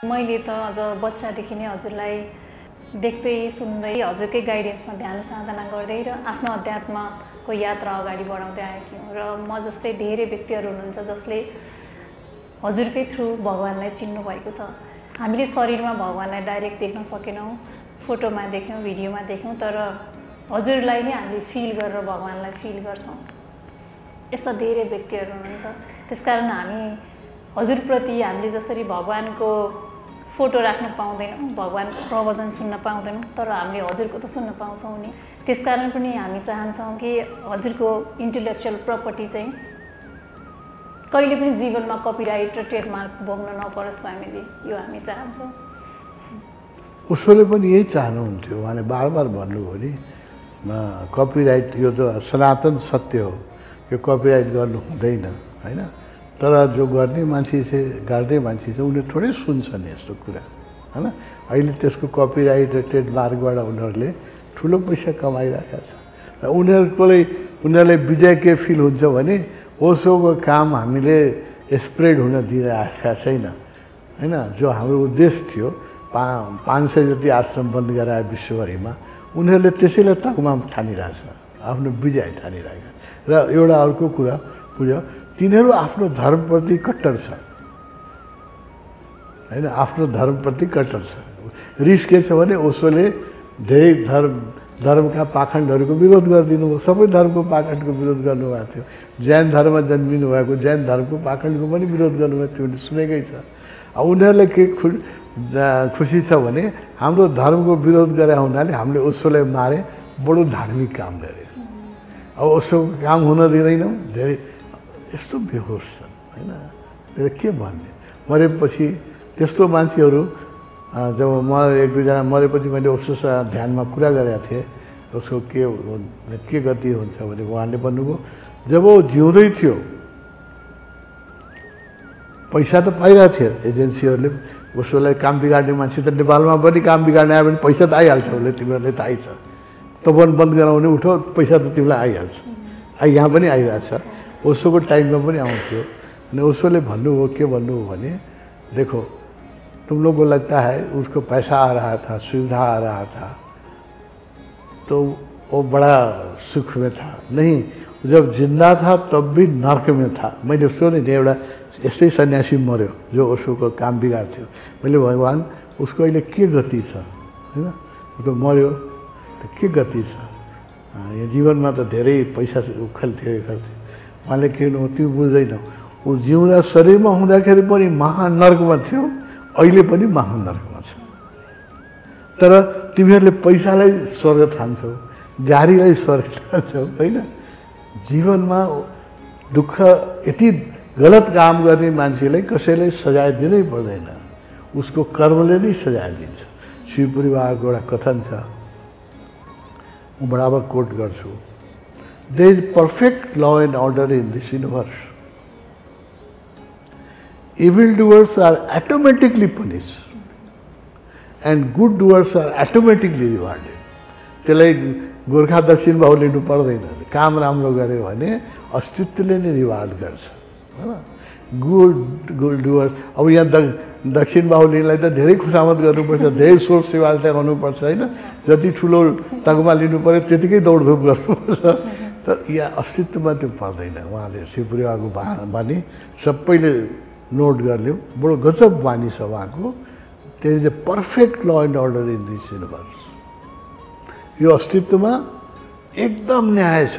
मैले त अझ बच्चादेखि नै हजुरलाई देख्दै सुन्दै हजुरकै गाइडेन्समा ध्यान साधना गर्दै र आफ्नो अध्यात्मको यात्रा अगाडि बढाउँदै आएकी हुँ र म जस्तै धेरै व्यक्तिहरू हुनुहुन्छ जसले हजुरकै थ्रु भगवानलाई चिन्नु भएको छ। हामीले शरीरमा भगवानलाई डाइरेक्ट देख्न सकेनौँ, फोटोमा देख्यौँ, भिडियोमा देख्यौँ, तर हजुरलाई नै हामीले फिल गरेर भगवानलाई फिल गर्छौँ। यस्ता धेरै व्यक्तिहरू हुनुहुन्छ। त्यसकारण हामी हजुरप्रति हामीले जसरी भगवानको फोटो राख्न पाउँदैनौँ, भगवानको प्रवचन सुन्न पाउँदैनौँ, तर हामीले हजुरको त सुन्न पाउँछौँ नि। त्यसकारण पनि हामी चाहन्छौँ कि हजुरको इन्टेलेक्चुअल प्रपर्टी चाहिँ कहिले पनि जीवनमा कपिराइट र ट्रेडमार्क भोग्न नपरोस् स्वामीजी, यो हामी चाहन्छौँ। उसले पनि यही चाहनुहुन्थ्यो। उहाँले बार भन्नुभयो नि, कपिराइट यो त सनातन सत्य हो, यो कपिराइट गर्नु हुँदैन हैन। तर जो गर्ने मान्छे छ उनीहरूले थोरै सुन्छन् यस्तो कुरा हैन। अहिले त्यसको कपिराइट र ट्रेडमार्कबाट उनीहरूले ठुलो पैसा कमाइरहेका छ र उनीहरूलाई विजय के फिल हुन्छ भने ओसोको काम हामीले स्प्रेड हुन दिइरहेका छैन हैन। जो हाम्रो उद्देश्य थियो 500 जति आश्रम बन्द गराए विश्वभरिमा, उनीहरूले त्यसैलाई तकमा ठानिरहेछ, आफ्नो विजय ठानिरहेका। र एउटा अर्को कुरा बुझ्यो, तिनीहरू आफ्नो धर्मप्रति कट्टर छ हैन, आफ्नो धर्मप्रति कट्टर छ। रिस के छ भने ओसोले धेरै धर्मका पाखण्डहरूको विरोध गरिदिनु भयो, सबै धर्मको पाखण्डको विरोध गर्नुभएको थियो। जैन धर्ममा जन्मिनु भएको जैन धर्मको पाखण्डको पनि विरोध गर्नुभएको थियो, सुनेकै छ। उनीहरूलाई के खुसी छ भने हाम्रो धर्मको विरोध गरे हुनाले हामीले ओसोलाई मारे, बडो धार्मिक काम गरे। अब ओसोको काम हुन दिँदैनौँ, धेरै यस्तो बेहोस छन् हैन। त्यसले के भन्ने, मरेपछि त्यस्तो मान्छेहरू, जब म एक दुईजना मरेपछि मैले उसोसँग ध्यानमा कुरा गरेका थिएँ, उसको के गति हुन्छ भने उहाँले भन्नुभयो, जब ऊ जिउँदै थियो पैसा त पाइरहेको थियो एजेन्सीहरूले, उसोलाई काम बिगार्ने मान्छे त नेपालमा पनि काम बिगार्ने आयो भने पैसा त आइहाल्छ, उसले तिमीहरूले त आइछ, तपन बन्द गराउने उठो पैसा त तिमीलाई आइहाल्छ। यहाँ पनि आइरहेछ, ओसोको टाइममा पनि आउँथ्यो। अनि ओसोले भन्नुभयो, के भन्नुभयो भने देखो तुम लोग को लगता है उसको पैसा आ रहा था, सुविधा आ रहा था, तो वो बड़ा सुख में था। नहीं, जब जिंदा था तब भी नर्क में था। मैले सुने नि, एउटा यस्तै सन्यासी मर्यो जो ओसोको काम बिगार्थ्यो। मैले भगवान उसको अहिले के गति छ हैन, ऊ त मर्यो त के गति छ, यो जीवनमा त धेरै पैसा उखेल्थ्यो। उहाँले के भन्नु, त्यो बुझ्दैनौ, ऊ जिउँदा शरीरमा हुँदाखेरि पनि महानर्कमा थियो, अहिले पनि महानर्कमा छ। तर तिमीहरूले पैसालाई स्वर्ग ठान्छौ, गाडीलाई स्वर्ग ठान्छौ हैन। जीवनमा दुःख, यति गलत काम गर्ने मान्छेलाई कसैलाई सजाय दिनै पर्दैन, उसको कर्मले नै सजाय दिन्छ। शिवपुरी बाबाको एउटा कथन छ, म बराबर कोट गर्छु, there is perfect law and order in this universe. Evil doers are automatically punished and good doers are automatically rewarded. त्यसलाई गोर्खा दक्षिण भाव लिनु पर्दैन, काम राम्रो गर्यो भने अस्तित्वले नै रिवार्ड गर्छ हैन। गुड डुअर, अब यहाँ दक्षिण बाहुलीलाई त धेरै खुसामत गर्नुपर्छ, धेरै सोच सेवा गर्नुपर्छ हैन। जति ठुलो तगमा लिनु पर्यो त्यतिकै दौडधुप गर्नुपर्छ, तर यहाँ अस्तित्वमा त्यो पर्दैन। उहाँले शिवपुरी बाबाको बानी सबैले नोट गरिलियो, बडो गजब बानी छ उहाँको। There is a perfect law and order in this universe. यो अस्तित्वमा एकदम न्याय छ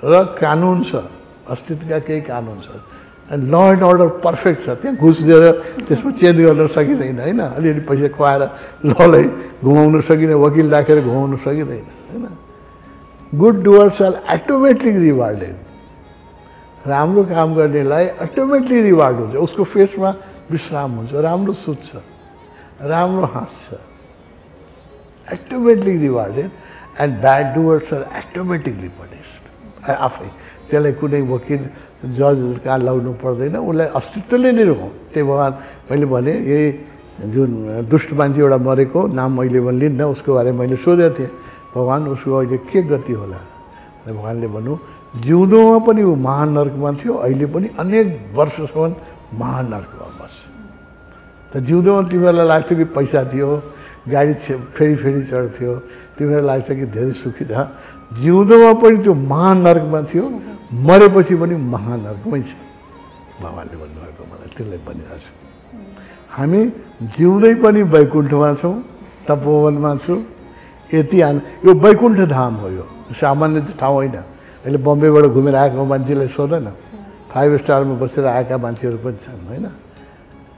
र कानुन छ, अस्तित्वका केही कानुन छ। ल एन्ड अर्डर पर्फेक्ट छ, त्यहाँ घुस दिएर त्यसमा चेन्ज गर्न सकिँदैन हैन। अलिअलि पैसा खुवाएर ललाई घुमाउन सकिँदैन, वकिल राखेर घुमाउन सकिँदैन हैन। Good doers are automatically rewarded. राम्रो काम गर्नेलाई अटोमेटिकली रिवार्ड हुन्छ, उसको फेसमा विश्राम हुन्छ, राम्रो सुत्छ, राम्रो हाँस्छ, automatically rewarded. And bad doers are automatically punished. आफै त्यसलाई कुनै वकिल जज कहाँ लाउनु पर्दैन, उसलाई अस्तित्वले नै रोकौँ। त्यही भगवान् मैले भने यही जुन दुष्ट मान्छे एउटा मरेको नाम मैले लिन्न, उसको बारेमा मैले सोधेको थिएँ, भगवान् उसको अहिले के गति होला। भगवान्ले भन्नु, जिउँदोमा पनि ऊ महानर्कमा थियो, अहिले पनि अनेक वर्षसम्म महानर्कमा बस्छ। त जिउँदोमा तिमीहरूलाई लाग्थ्यो कि पैसा थियो, गाडी फेरि फेरि चढ्थ्यो, तिमीहरूलाई लाग्छ कि धेरै सुखी छ। जिउँदोमा पनि त्यो महानर्कमा थियो, मरेपछि पनि महानर्कमै छ भगवान्ले भन्नुभएको। मलाई त्यसलाई भनिरहेको छु, हामी जिउँदै पनि वैकुण्ठमा छौँ, तपोवनमा छु। यति यो वैकुण्ठ धाम हो, यो सामान्य ठाउँ होइन। अहिले बम्बेबाट घुमेर आएको मान्छेलाई सोध न, 5 स्टारमा बसेर आएका मान्छेहरू पनि छन् होइन।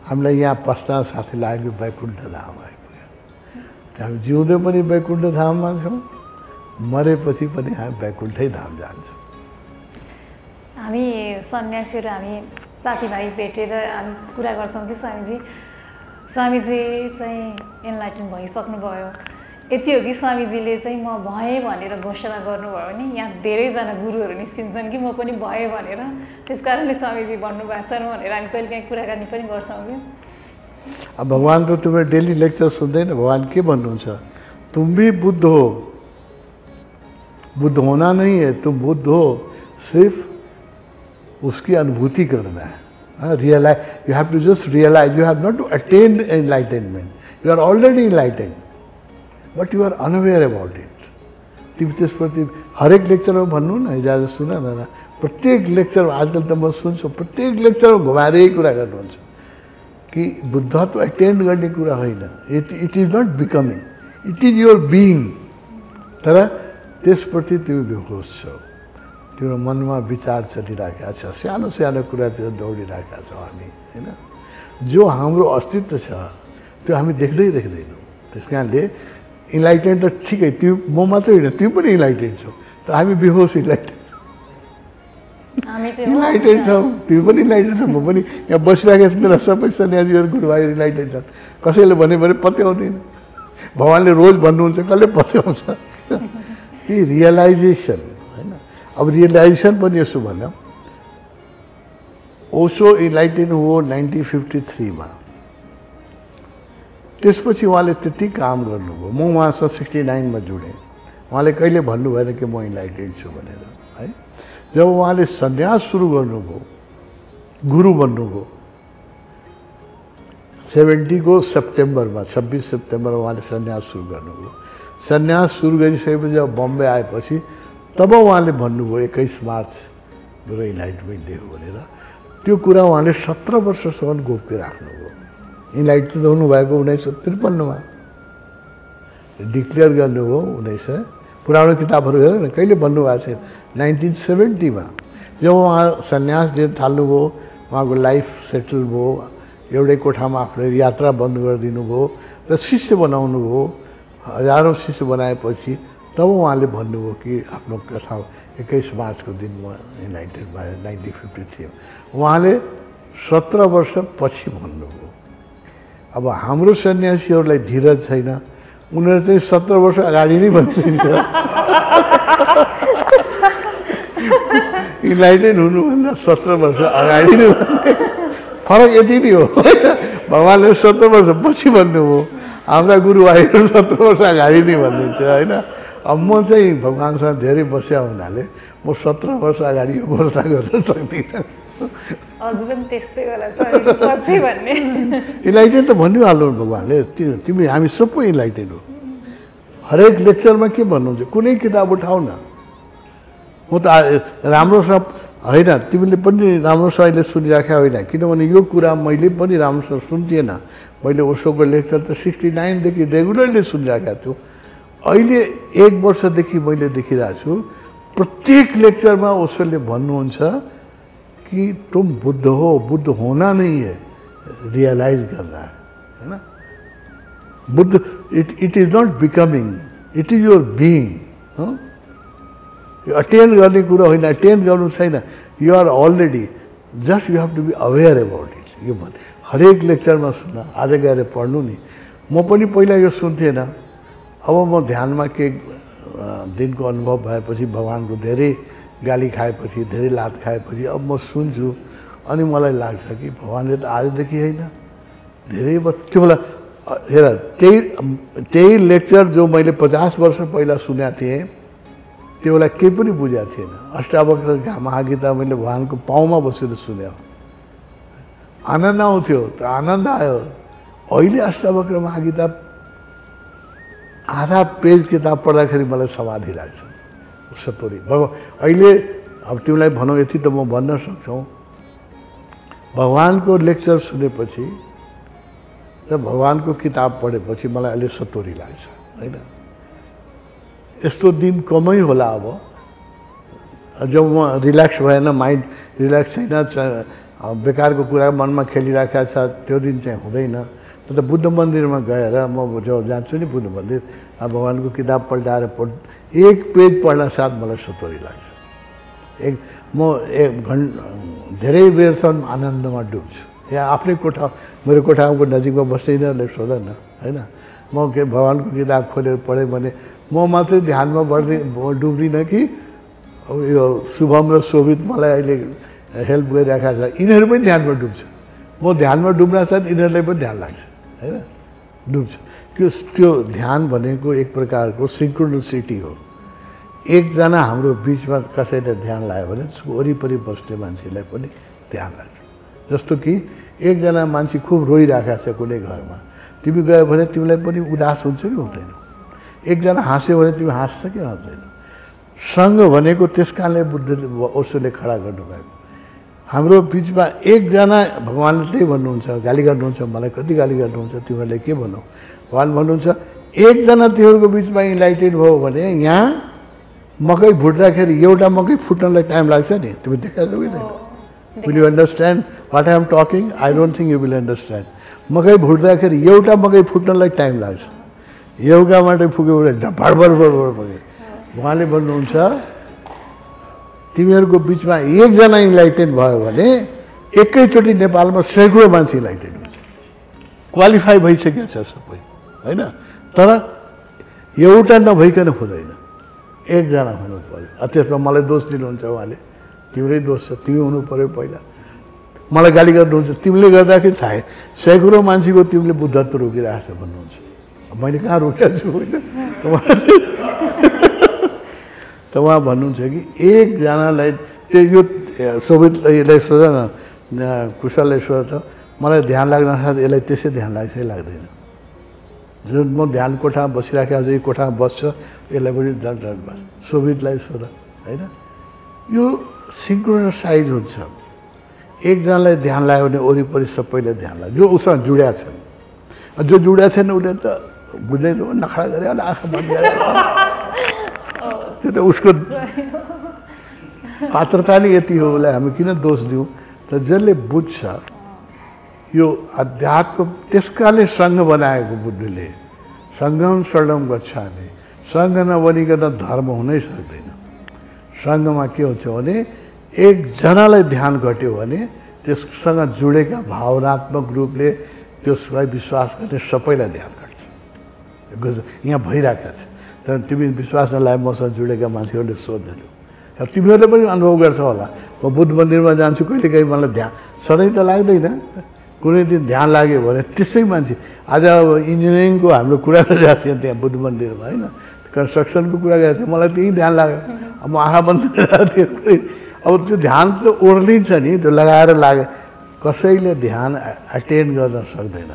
हामीलाई यहाँ पस्न साथी लाग्यो वैकुण्ठ धाम आइपुग्यो। हामी जिउँदै पनि वैकुण्ठ धाममा छौँ, मरेपछि पनि हामी वैकुण्ठै धाम जान्छौँ। हामी सन्यासीहरू हामी साथीभाइ भेटेर हामी कुरा गर्छौँ कि स्वामीजी चाहिँ एनलाइटन भइसक्नुभयो। यति हो कि स्वामीजीले चाहिँ म भएँ भनेर घोषणा गर्नुभयो भने यहाँ धेरैजना गुरुहरू निस्किन्छन् कि म पनि भएँ भनेर, त्यस कारणले स्वामीजी भन्नुभएको छ भनेर हामी कहिले काहीँ कुराकानी पनि गर्छौँ कि। अब भगवान् तो तुम्हें डेली लेक्चर सुन्दैन, भगवान् के भन्नुहुन्छ, तुम भी बुद्ध हो, बुद्ध होना नहीं है, तुम बुद्ध हो, सिर्फ उसकी अनुभूति करना है। Realise, you have to just realise, you have not to attain enlightenment, you are already enlightened but you are unaware about it. तिमी त्यसप्रति हरेक लेक्चरमा भन्नु न, इजाजत सुन न, प्रत्येक लेक्चरमा आजकल त म सुन्छु, प्रत्येक लेक्चरमा घुमाएर यही कुरा गर्नुहुन्छ कि बुद्धत्व अटेन्ड गर्ने कुरा होइन, it is not becoming, it is your being. तर त्यसप्रति तिमी बेहोस छौ, तिम्रो मनमा विचार चलिरहेका छ, सानो सानो कुरातिर दौडिरहेका छौँ हामी होइन। जो हाम्रो अस्तित्व छ त्यो हामी देख्दैनौँ। त्यस कारणले इन्लाइटेन्ड त ठिकै, त्यो म मात्रै होइन, त्यो पनि इन्लाइटेन्ड छौ, तर हामी बेहोस इन्लाइटेन्ड छौँ, त्यो पनि इन्लाइटेन्ड छ। म पनि यहाँ बसिरहेको मेरा सबै सन्यासीहरू गुरुभाइ इन्लाइटेन्ड छन्। कसैले भन्यो भने पत्याउँदैन, भगवान्ले रोज भन्नुहुन्छ, कसले पत्याउँछ? ती रियलाइजेसन होइन। अब रियलाइजेसन पनि यसो भन्यो, ओसो इन्लाइटेन्ड हो 1953 त्यसपछि उहाँले त्यति काम गर्नुभयो। म उहाँसँग 69 जोडेँ। उहाँले कहिले भन्नु भएन कि म इन्लाइटेन्ड छु भनेर है। जब उहाँले सन्यास सुरु गर्नुभयो, गुरु बन्नुभयो 70 को सेप्टेम्बरमा, 26 सेप्टेम्बरमा उहाँले सन्यास सुरु गर्नुभयो। सन्यास सुरु गरिसकेपछि जब बम्बे आएपछि तब उहाँले भन्नुभयो 21 मार्च मेरो इन्लाइटमेन्ट डे हो भनेर। त्यो कुरा उहाँले 17 वर्षसम्म गोप्य राख्नुभयो। इन्लाइट त हुनुभएको 1953 डिक्लेयर गर्नुभयो। 1900 पुरानो किताबहरू हेर न, कहिले भन्नुभएको छैन। 1970 जब उहाँ सन्यास दिन थाल्नुभयो, उहाँको लाइफ सेटल भयो, एउटै कोठामा आफ्नो यात्रा बन्द गरिदिनु भयो र शिष्य बनाउनु भयो। हजारौँ शिष्य बनाएपछि तब उहाँले भन्नुभयो कि आफ्नो कथा 21 मार्चको दिन म इन्लाइटेड भएँ 1953। उहाँले 17 वर्ष पछि भन्नुभयो। अब हाम्रो सन्यासीहरूलाई धीरज छैन, उनीहरू चाहिँ 17 वर्ष अगाडि नै भनिदिन्छ। इन्लाइटेड हुनुभन्दा 17 वर्ष अगाडि नै भन्ने फरक यति नै हो। भगवान्ले 17 वर्ष पछि भन्नुभयो, हाम्रा गुरुभाइहरू 17 वर्ष अगाडि नै भनिदिन्छ होइन। अब म चाहिँ भगवान्सँग धेरै बस्या हुनाले म 17 वर्ष अगाडि यो घोषणा गर्न सक्दिनँ। हजुर पनि त्यस्तै होला पछि भन्ने। इन्लाइटेड त भनिहाल्नु भगवान्ले, तिमी हामी सबै इन्लाइटेड हो। हरेक लेक्चरमा के भन्नुहुन्छ, कुनै किताब उठाउ न। म त राम्रोसँग होइन, तिमीले पनि राम्रोसँग अहिले सुनिराखेका होइन, किनभने यो कुरा मैले पनि राम्रोसँग सुन्थिएन। मैले ओशोको लेक्चर त 69देखि रेगुलरली सुनिरहेका छु। अहिले 1 वर्षदेखि मैले देखिरहेको छु, प्रत्येक लेक्चरमा ओशोले भन्नुहुन्छ कि तुम बुद्ध हो, बुद्ध होना नहीं है, रियलाइज करना है ना। Buddha it is not becoming, it is your being. यो अटेन्ड गर्ने कुरा होइन, अटेन्ड गर्नु छैन, you are already, just you have to be aware about it. यो भन् हरेक लेक्चरमा सुन्न, आज गएर पढ्नु नि। म पनि पहिला यो सुन्थेन, अब म ध्यानमा के दिनको अनुभव भएपछि, भगवान्को धेरै गाली खाएपछि, धेरै लात खाएपछि अब म सुन्छु अनि मलाई लाग्छ कि भगवान्ले त आजदेखि होइन, धेरै त्यो बेला हेर त्यही लेक्चर जो मैले 50 वर्ष पहिला सुनेको थिएँ, त्यो बेला केही पनि बुझेको थिएन। अष्टावक्र महागीता मैले भगवान्को पाउमा बसेर सुने, आनन्द आउँथ्यो, त आनन्द आयो। अहिले अष्टावक्र महागीता आधा पेज किताब पढ्दाखेरि मलाई समाधि लाग्छ सतोरी अहिले अब तिमीलाई भनौँ यति त म भन्न सक्छौ भगवानको लेक्चर सुनेपछि र भगवानको किताब पढेपछि मलाई अहिले सतोरी लाग्छ हैन यस्तो दिन कमै होला अब जब म रिल्याक्स भएन माइन्ड रिल्याक्स छैन बेकारको कुरा मनमा खेलिराखेको छ त्यो दिन चाहिँ हुँदैन त बुद्ध मन्दिरमा गएर म जब जान्छु नि बुद्ध मन्दिर भगवानको किताब पल्टाएर एक पेज पढ्न साथ मलाई सतोरी लाग्छ एक धेरै बेरसम्म आनन्दमा डुब्छु यहाँ आफ्नै कोठा मेरो कोठाको नजिकमा बस्दैनले सोध न होइन म भगवानको किताब खोलेर पढेँ भने म मात्रै ध्यानमा डुब्दिनँ कि यो शुभम र शोभित मलाई अहिले हेल्प गरिरहेको छ यिनीहरू पनि ध्यानमा डुब्छ म ध्यानमा डुब्न साथ यिनीहरूलाई पनि ध्यान लाग्छ होइन डुब्छ त्यो ध्यान भनेको एक प्रकारको सिन्क्रोनिसिटी हो एकजना हाम्रो बिचमा कसैले ध्यान लाग्यो भने त्यसको वरिपरि बस्ने मान्छेलाई पनि ध्यान लाग्छ जस्तो कि एकजना मान्छे खुब रोइरहेको छ कुनै घरमा तिमी गयो भने तिमीलाई पनि उदास हुन्छ कि हुँदैन एकजना हाँस्यो भने तिमी हाँस्छ कि हाँस्दैन सँग भनेको त्यस कारणले बुद्धले ओशोले खडा गर्नुभएको हाम्रो बिचमा एकजना भगवान्ले त्यही भन्नुहुन्छ गाली गर्नुहुन्छ मलाई कति गाली गर्नुहुन्छ तिमीहरूले के भनौ भगवान् भन्नुहुन्छ एकजना तिमीहरूको बिचमा इन्लाइटेड भयो भने यहाँ मकै फुट्दाखेरि एउटा मकै फुट्नलाई टाइम लाग्छ नि तिमी देखाएको छैन will you understand what I am talking I don't think you will understand मकै फुट्दाखेरि एउटा मकै फुट्नलाई टाइम लाग्छ एउटा मात्रै फुक्यो भने भडभड मकै उहाँले भन्नुहुन्छ तिमीहरूको बिचमा एकजना इन्लाइटेड भयो भने एकैचोटि नेपालमा सैकडौँ मान्छे इन्लाइटेड हुन्छ क्वालिफाई भइसकेको छ सबै होइन तर एउटा नभइकन हुँदैन एकजना हुनु पर्यो त्यसमा मलाई दोष दिनुहुन्छ उहाँले तिम्रै दोष छ तिमी हुनु पर्यो पहिला मलाई गाली गर्नुहुन्छ तिमीले गर्दाखेरि छाए सैकडौँ मान्छेको तिमीले बुद्धत्व रोकिरहेको छ भन्नुहुन्छ मैले कहाँ रोकेको छु होइन त उहाँ भन्नुहुन्छ कि एकजनालाई त्यो यो शोभितलाई सोध न कुशललाई सोध त मलाई ध्यान लाग्न साथ यसलाई त्यसै ध्यान लाग्छ लाग्दैन जुन म ध्यान कोठामा बसिराखेको छु यो कोठामा बस्छ यसलाई पनि ध्यान बस्छ शोभितलाई सोध होइन यो सिन्क्रोनाइज हुन्छ एकजनालाई ध्यान लाग्यो भने वरिपरि सबैले ध्यान लाग्छ जो उसँग जुड्या छन् जो जुड्या छैन उसले त बुझ्दैन नखडा गरे होला आँखा बन्द गरेर त्यो त उसको पात्रता नै यति हो उसलाई हामी किन दोष दिउँ त जसले बुझ्छ यो अध्यात्म त्यसकाले सङ्घ बनाएको बुद्धले सङ्घम शरणम गच्छामि सङ्घ नबनिकन धर्म हुनै सक्दैन सङ्घमा के हुन्छ भने एकजनालाई ध्यान घट्यो भने त्यससँग जुडेका भावनात्मक रूपले त्यसलाई विश्वास गर्ने सबैलाई ध्यान घट्छ यहाँ भइरहेको छ तर तिमी विश्वास नलाए मसँग जुडेका मान्छेहरूले सोध्दैनौ तिमीहरूले पनि अनुभव गर्छ होला म बुद्ध मन्दिरमा जान्छु कहिलेकाहीँ मलाई ध्यान सधैँ त लाग्दैन कुनै दिन ध्यान लाग्यो भने त्यसै मान्छे आज अब इन्जिनियरिङको हाम्रो कुरा गरिरहेको थिएँ त्यहाँ बुद्ध मन्दिरमा होइन कन्स्ट्रक्सनको कुरा गरेको थिएँ मलाई त्यही ध्यान लाग्यो अब म आँखा बन्द गरिरहेको थिएँ अब त्यो ध्यान त ओर्लिन्छ नि त्यो लगाएर लाग्यो कसैले ध्यान एटेन्ड गर्न सक्दैन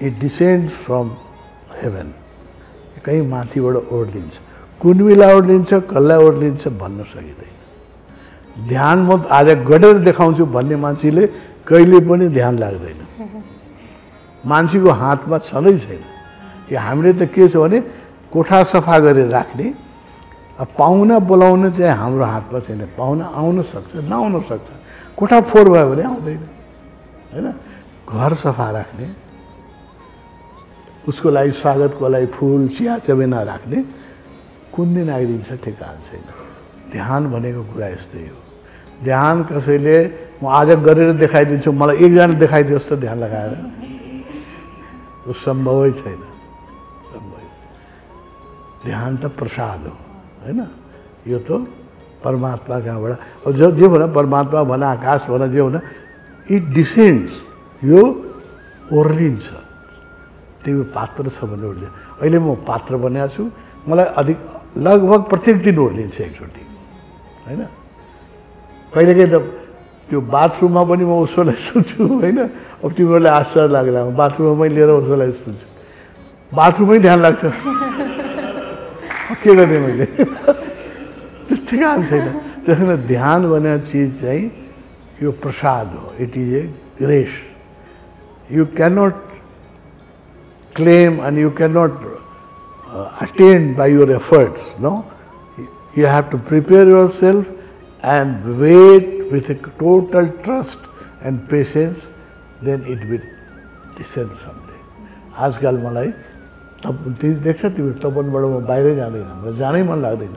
इट डिसेन्ड फ्रम हेभन कहीँ माथिबाट ओर्लिन्छ कुन बेला ओर्लिन्छ कसलाई ओर्लिन्छ भन्न सकिँदैन ध्यान म आज गरेर देखाउँछु भन्ने मान्छेले कहिले पनि ध्यान लाग्दैन मान्छेको हातमा छँदै छैन यो हामीले त के छ भने कोठा सफा गरेर राख्ने पाहुना बोलाउन चाहिँ हाम्रो हातमा छैन पाहुना आउन सक्छ नआउन सक्छ कोठा फोहोर भयो भने आउँदैन होइन घर सफा राख्ने उसको लागि स्वागतको लागि फुल चिया चमेना राख्ने कुन दिन आइदिन्छ ठेकान छैन ध्यान भनेको कुरा यस्तै हो ध्यान कसैले म आज गरेर देखाइदिन्छु मलाई एकजना देखाइदियोस् त ध्यान लगाएर त्यो सम्भवै छैन ध्यान त प्रसाद हो होइन यो त परमात्मा कहाँबाट अब जे भन परमात्मा भन आकाश भन जे भन इट डिसेन्ड्स यो ओर्लिन्छ तिमी पात्र छ भने ओर्लिन्छ अहिले म पात्र बनेको छु मलाई अधिक लगभग प्रत्येक दिन ओर्लिन्छ एकचोटि होइन कहिलेकाहीँ त त्यो बाथरुममा पनि म उसोलाई सुन्छु होइन। अब तिमीहरूलाई आश्चर्य लाग्ला, बाथरुममा मैले लिएर उसोलाई सुन्छु, बाथरुममै ध्यान लाग्छ, के गर्ने मैले त्यो ठिकान छैन। त्यसो कारण ध्यान भन्ने चिज चाहिँ यो प्रसाद हो, it is a grace. You cannot claim and you cannot attain by your efforts, no? You have to prepare yourself and wait with a total trust and patience, then it will descend someday. आजकल मलाई तब देख्छ तिम्रो तपनबाट म बाहिरै जाँदैन, म जानै मन लाग्दैन,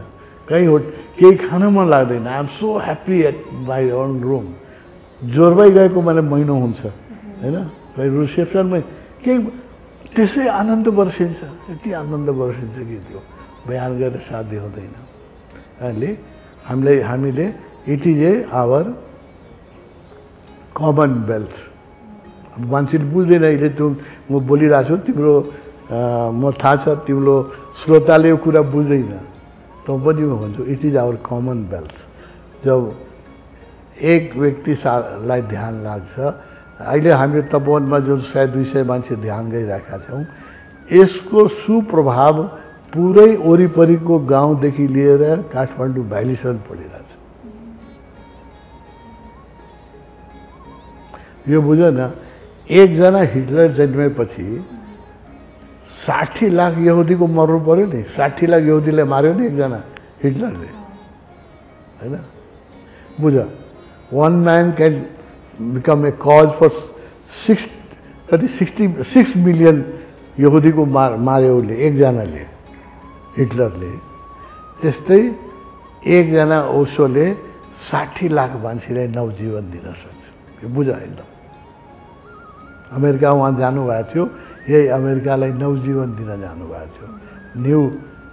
कहीँ हो केही खान मन लाग्दैन। I am so happy at my own room. जोरबाई गएको मलाई महिना हुन्छ होइन, कहीँ रिसेप्सनमै केही त्यसै आनन्द वर्षिन्छ, यति आनन्द वर्षिन्छ कि त्यो बयान गरेर साध्य हुँदैन। अहिले हामीले it is a our common wealth. अब मान्छेले बुझ्दैन अहिले म बोलिरहेको छु, तिम्रो म थाहा छ तिम्रो श्रोताले यो कुरा बुझ्दैन, त पनि म भन्छु इट इज आवर कमन बेल्थ। जब एक व्यक्तिलाई ध्यान लाग्छ, अहिले हामीले तपोवनमा जुन 100-200 मान्छे ध्यान गरिरहेका छौँ, यसको सुप्रभाव पुरै वरिपरिको गाउँदेखि लिएर काठमाडौँ भ्यालीसम्म पडिरहेछ। यो बुझ न, एकजना हिटलर जन्मेपछि 60 लाख यहुदीको मर्नु पर्यो नि, 60 लाख यहुदीलाई मार्यो नि एकजना हिटलरले होइन। बुझ, 1 man can become a cause for 66 million यहुदीको मार्यो उसले, एकजनाले हिटलरले। त्यस्तै एकजना ओसोले 60 लाख मान्छेलाई नवजीवन दिन सक्छ। यो बुझ एकदम। अमेरिका उहाँ जानुभएको थियो, यही अमेरिकालाई नवजीवन दिन जानुभएको थियो,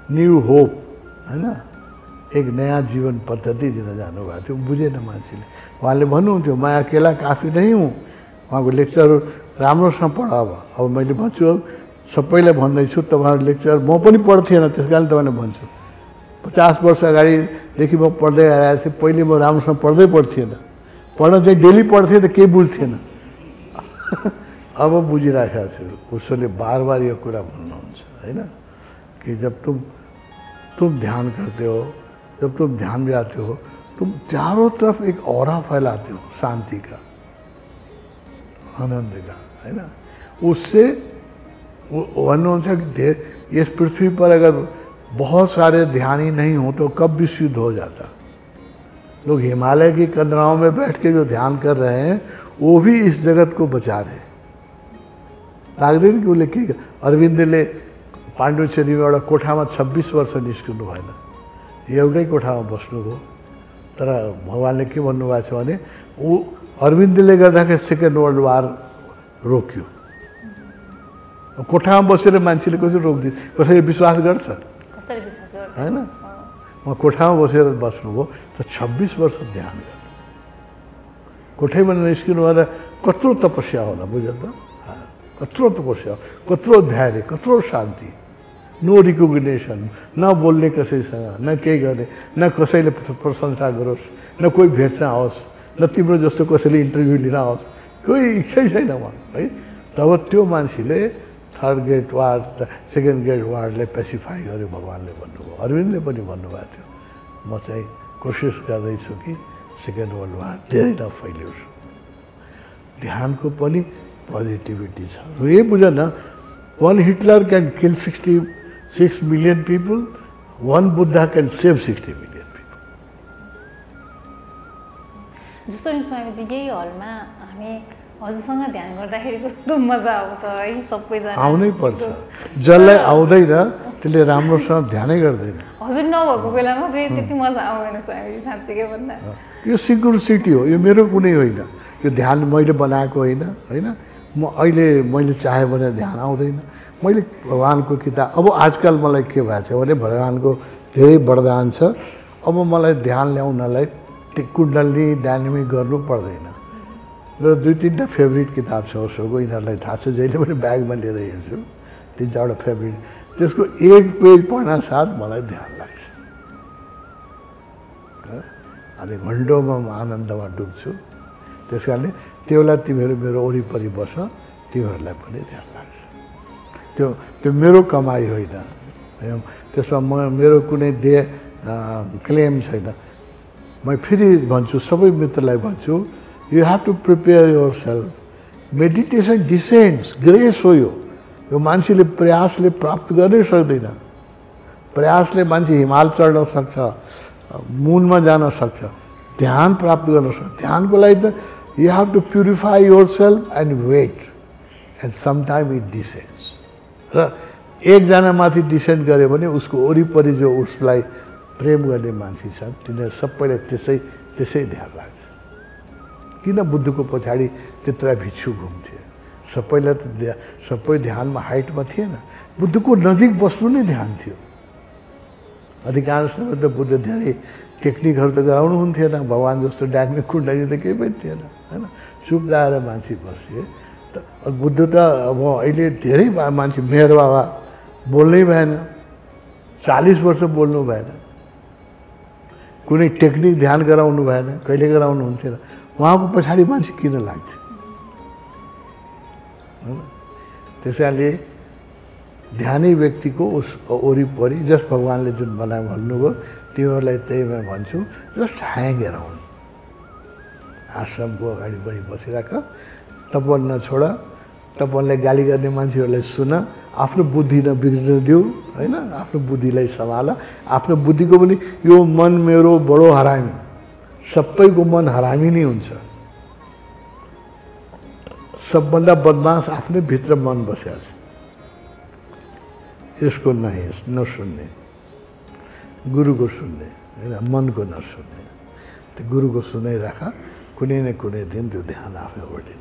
न्यू होप होइन, एक नयाँ जीवन पद्धति दिन जानुभएको थियो। बुझेन मान्छेले। उहाँले भन्नुहुन्थ्यो मैं अकेला काफी नहीं हूँ। उहाँको लेक्चर राम्रोसँग पढ। अब मैले भन्छु, सबैलाई भन्दैछु, तपाईँहरू लेक्चर म पनि पढ्थेन, त्यस कारण तपाईँलाई भन्छु। 50 वर्ष अगाडिदेखि म पढ्दै आएको थिएँ। पहिले म राम्रोसँग पढ्थिएन, पढ्न चाहिँ डेली पढ्थेँ त केही बुझ्थेन। अब बुझिरहेको छु। उसले बार बार यो कुरा भन्नुहुन्छ होइन कि जब तुम ध्यान करते हो, जब तुम ध्यान में आते हो, तुम चारों तरफ एक ऑरा फैलाते हो, शांति का, आनंद का, है ना। उससे भन्नुहुन्छ कि इस पृथ्वी पर अगर बहुत सारे ध्यानी नहीं हो तो कब विश्व युद्ध हो जाता। लोग हिमालय की कंदराओं में बैठ के जो ध्यान कर रहे हैं, वो भी इस जगत को बचा रहे। लाग्दैन कि उसले के अरविन्दले पाण्डुचेरीमा एउटा कोठामा 26 वर्ष निस्किनु भएन, एउटै कोठामा बस्नुभयो। तर भगवान्ले के भन्नुभएको छ भने ऊ अरविन्दले गर्दाखेरि सेकेन्ड वर्ल्ड वार रोक्यो। कोठामा बसेर मान्छेले कसरी रोक्दिन्छ, कसरी विश्वास गर्छ, कसरी विश्वास गर्छ हैन। उहाँ कोठामा बसेर बस्नुभयो त 26 वर्ष ध्यान गर्नु। कोठैबाट निस्किनु भएर कत्रो तपस्या होला, बुझ्छ त, कत्रो तपस्या, कत्रो धैर्य, कत्रो शान्ति। नो रिकग्नेसन, न बोल्ने कसैसँग, न केही गर्ने, न कसैले प्रशंसा गरोस्, न कोही भेट्न आओस्, न तिम्रो जस्तो कसैले इन्टरभ्यू लिन आओस्, कोही इच्छै छैन उहाँ है। तब त्यो मान्छेले थर्ड ग्रेड वार, सेकेन्ड ग्रेड वारलाई पेसिफाई गर्यो भगवान्ले भन्नुभयो। अरविन्दले पनि भन्नुभएको थियो, म चाहिँ कोसिस गर्दैछु कि सेकेन्ड वर्ल्ड वार धेरै नफैलियोस्। ध्यानको पनि पोजिटिभिटी छ। यही बुझ न, 1 Hitler can kill 66 million people, 1 Buddha can save 60 million people. जस्तो नि स्वामीजी, यही हलमा हामी हजुरसँग ध्यान गर्दाखेरि कस्तो मजा आउँछ है, सबैजना आउनै पर्छ। जसलाई आउँदैन त्यसले राम्रोसँग ध्यानै गर्दैन। हजुर नभएको बेलामा फेरि त्यति मजा आउँदैन स्वामीजी, साँच्चीकै भन्दा। यो सिक्युरिटी हो, यो मेरो कुनै होइन, यो ध्यान मैले बनाएको होइन होइन। मैले चाहे भने ध्यान आउँदैन। मैले भगवान्को किताब, अब आजकल मलाई के भएको छ भने भगवान्को धेरै वरदान छ। अब मलाई ध्यान ल्याउनलाई कुण्डली डायनामिक गर्नु पर्दैन। मेरो 2-3टा फेभरेट किताब छ उसको, यिनीहरूलाई थाहा छ, जहिले पनि ब्यागमा लिएर हिँड्छु, 3-4वटा फेभरेट। त्यसको एक पेज पढ्न साथ मलाई ध्यान लाग्छ। अनि घन्टौँमा म आनन्दमा डुब्छु त्यस कारणले त्यो बेला तिमीहरू मेरो वरिपरि बस, तिमीहरूलाई पनि ध्यान लाग्छ। त्यो मेरो कमाइ होइन, त्यसमा मेरो कुनै क्लेम छैन। म फेरि भन्छु, सबै मित्रलाई भन्छु, you have to prepare yourself. Meditation descends, grace हो यो मान्छेले प्रयासले प्राप्त गर्नै सक्दैन। प्रयासले मान्छे हिमाल चढ्न सक्छ, मुनमा जान सक्छ, ध्यान प्राप्त गर्न सक्छ। ध्यानको लागि त you have to purify your self and wait, and sometime it descends. र एकजना माथि डिसेन्ड गऱ्यो भने उसको वरिपरि जो उसलाई प्रेम गर्ने मान्छे छन् तिनीहरू सबैलाई त्यसै ध्यान लाग्छ। किन बुद्धको पछाडि त्यत्रा भिक्षु घुम्थे? सबैलाई त सबै ध्यानमा हाइटमा थिएन, बुद्धको नजिक बस्नु नै ध्यान थियो। अधिकांश त बुद्ध धेरै टेक्निकहरू त गराउनुहुन्थेन, भगवान् जस्तो डाक्ने कुण्डली त केही पनि थिएन होइन। चुप लाएर मान्छे बसे। बुद्ध त अब अहिले धेरै मान्छे, मेहर बाबा बोल्नै भएन, 40 वर्ष बोल्नु भएन, कुनै टेक्निक ध्यान गराउनु भएन, कहिले गराउनु हुन्थेन। उहाँको पछाडि मान्छे किन लाग्थ्यो? त्यसैले ध्यानी व्यक्तिको उस वरिपरि जस भगवान्ले जुन बनाए भन्नुभयो, तिमीहरूलाई त्यही म भन्छु, जस्ट ह्याङ एराउन्ड। आश्रमको अगाडि पनि बसिराख, तपन नछोड, तपनलाई गाली गर्ने मान्छेहरूलाई सुन, आफ्नो बुद्धि नबिग्रिन देऊ होइन, आफ्नो बुद्धिलाई सम्हाल। आफ्नो बुद्धिको पनि यो मन मेरो बडो हरामी, सबैको मन हरामी नै हुन्छ। सबभन्दा बदमास आफ्नै भित्र मन बसेको छ, यसको नसुन्ने, गुरुको सुन्ने होइन, मनको नसुन्ने। त्यो गुरुको सुनाइराख, कुनै न कुनै दिन त्यो ध्यान आफै ओर्लिन।